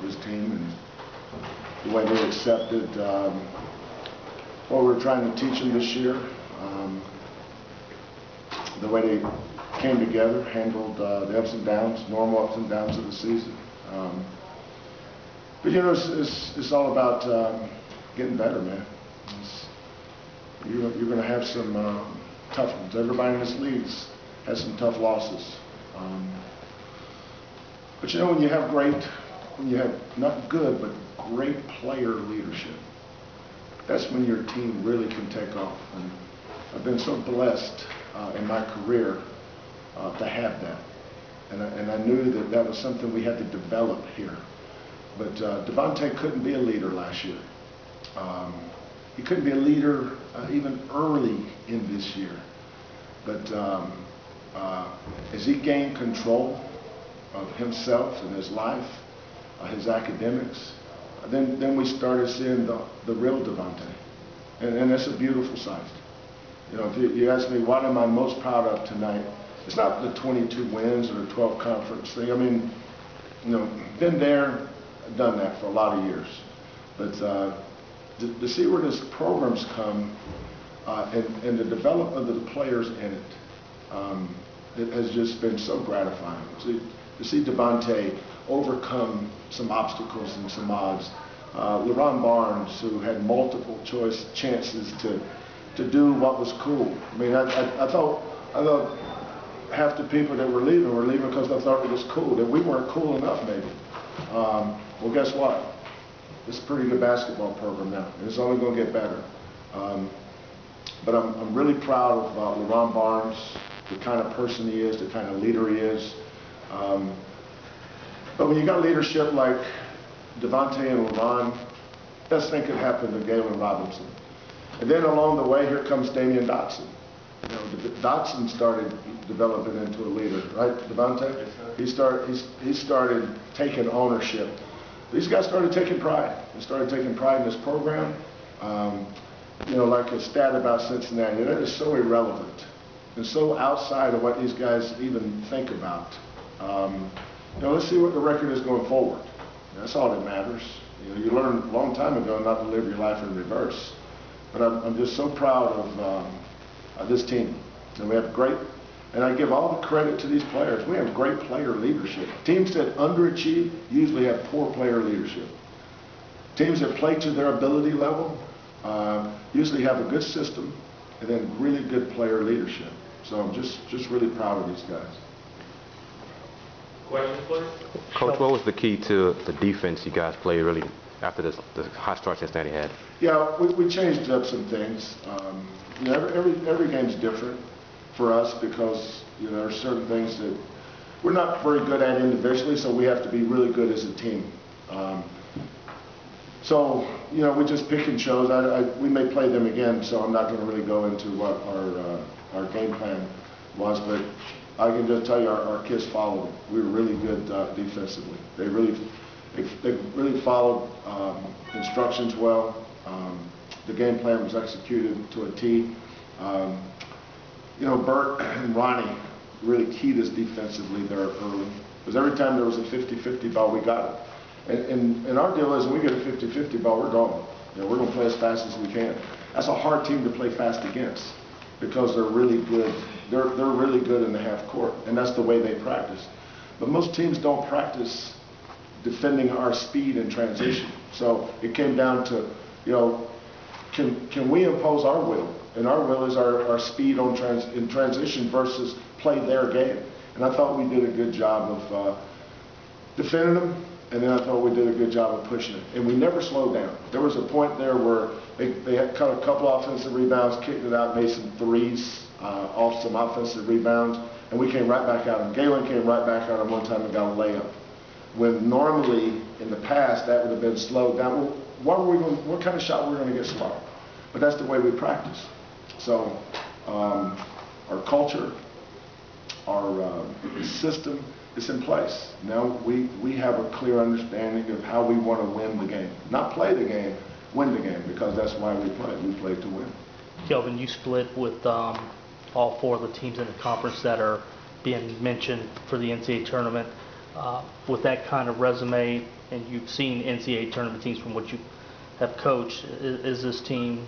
this team and the way they accepted what we were trying to teach them this year, the way they came together, handled the ups and downs, normal ups and downs of the season. But you know, it's all about getting better, man. You're going to have some tough ones. Everybody in this league has some tough losses. But you know, when you have not good, but great player leadership, that's when your team really can take off. And I've been so blessed in my career to have that. And I knew that that was something we had to develop here. But Devontae couldn't be a leader last year. He couldn't be a leader even early in this year. But as he gained control of himself and his life, his academics, then we started seeing the real Devontae. And that's a beautiful sight. You know, if you ask me what am I most proud of tonight, it's not the 22 wins or the 12 conference thing. I mean, you know, been there, done that for a lot of years. But to see where this program's come and the development of the players in it, it has just been so gratifying. To see Devontae overcome some obstacles and some odds. LeRon Barnes, who had multiple chances to do what was cool. I mean, I thought half the people that were leaving because they thought it was cool, that we weren't cool enough maybe. Well, guess what? It's a pretty good basketball program now, and it's only going to get better. But I'm really proud of LeRon Barnes, the kind of person he is, the kind of leader he is. But when you got leadership like Devontae and LeRon, best thing could happen to Galen Robinson. And then along the way, here comes Damian Dotson. You know, Dotson started developing into a leader, right, Devontae? Yes, he started taking ownership. These guys started taking pride. They started taking pride in this program. You know, like a stat about Cincinnati, that is so irrelevant and so outside of what these guys even think about. You know, let's see what the record is going forward. That's all that matters. You know, you learned a long time ago not to live your life in reverse. But I'm just so proud of this team. And we have great, and I give all the credit to these players. We have great player leadership. Teams that underachieve usually have poor player leadership. Teams that play to their ability level usually have a good system and then really good player leadership. So I'm just really proud of these guys. Questions, please? Coach, what was the key to the defense you guys played really after the hot start Cincinnati had? Yeah, we changed up some things. You know, every game's different for us because, you know, there are certain things that we're not very good at individually, so we have to be really good as a team. So, you know, we just pick and chose. We may play them again, so I'm not going to really go into what our game plan was, but I can just tell you our kids followed. We were really good defensively. They really followed instructions well. The game plan was executed to a T. You know, Bert and Ronnie really keyed us defensively there early. Because every time there was a 50-50 ball, we got it. And our deal is when we get a 50-50 ball, we're going. You know, we're going to play as fast as we can. That's a hard team to play fast against because they're really good. They're really good in the half court, and that's the way they practice. But most teams don't practice defending our speed in transition. So it came down to, you know, can we impose our will? And our will is our speed in transition versus play their game. And I thought we did a good job of defending them, and then I thought we did a good job of pushing it. And we never slowed down. There was a point there where they had caught a couple offensive rebounds, kicked it out, made some threes off some offensive rebounds, and we came right back out. And Galen came right back out, and one time and got a layup. When normally in the past that would have been slowed down. Well, what kind of shot were we going to get slow? But that's the way we practice. So our culture, our system is in place. Now we have a clear understanding of how we want to win the game. Not play the game, win the game, because that's why we play. We play to win. Kelvin, you split with all four of the teams in the conference that are being mentioned for the NCAA tournament. with that kind of resume, and you've seen NCAA tournament teams from what you have coached, is this team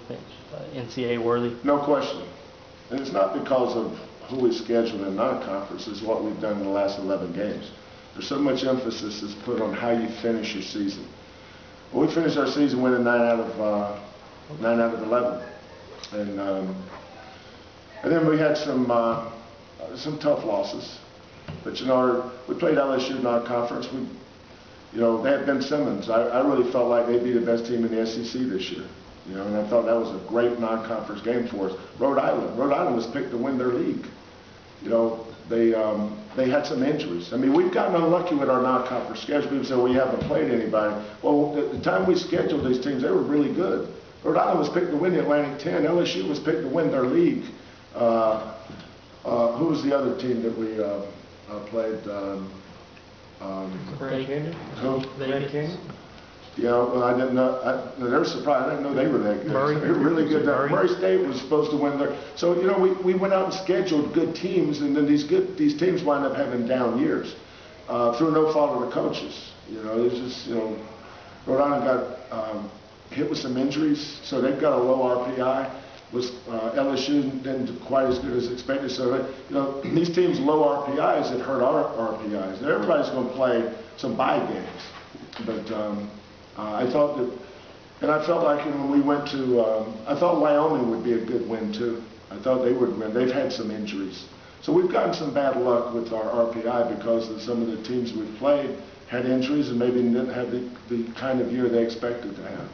NCAA worthy? No question. And it's not because of who we scheduled in non-conference, it's what we've done in the last 11 games. There's so much emphasis is put on how you finish your season. Well, we finished our season winning 9 out of 11. And then we had some tough losses. But, you know, we played LSU in our conference. You know, they had Ben Simmons. I really felt like they'd be the best team in the SEC this year. You know, and I thought that was a great non-conference game for us. Rhode Island was picked to win their league. You know, they had some injuries. I mean, we've gotten unlucky with our non-conference schedule. People say, well, you haven't played anybody. Well, at the time we scheduled these teams, they were really good. Rhode Island was picked to win the Atlantic 10. LSU was picked to win their league. Who was the other team that we played? Grand Canyon? Who? Grand Canyon? Yeah, well, I didn't know. They were surprised. I didn't know they were that good. Murray. They were really good. Murray State was supposed to win their. So you know, we went out and scheduled good teams, and then these teams wind up having down years through no fault of the coaches. You know, it's just, you know, Rhode Island got hit with some injuries, so they've got a low RPI. LSU didn't do quite as good as expected. So you know, these teams low RPIs that hurt our RPIs. Now, everybody's going to play some bye games, but. I thought that, and I felt like when we went to, I thought Wyoming would be a good win too. I thought they would win. They've had some injuries. So we've gotten some bad luck with our RPI because of some of the teams we've played had injuries and maybe didn't have the kind of year they expected to have.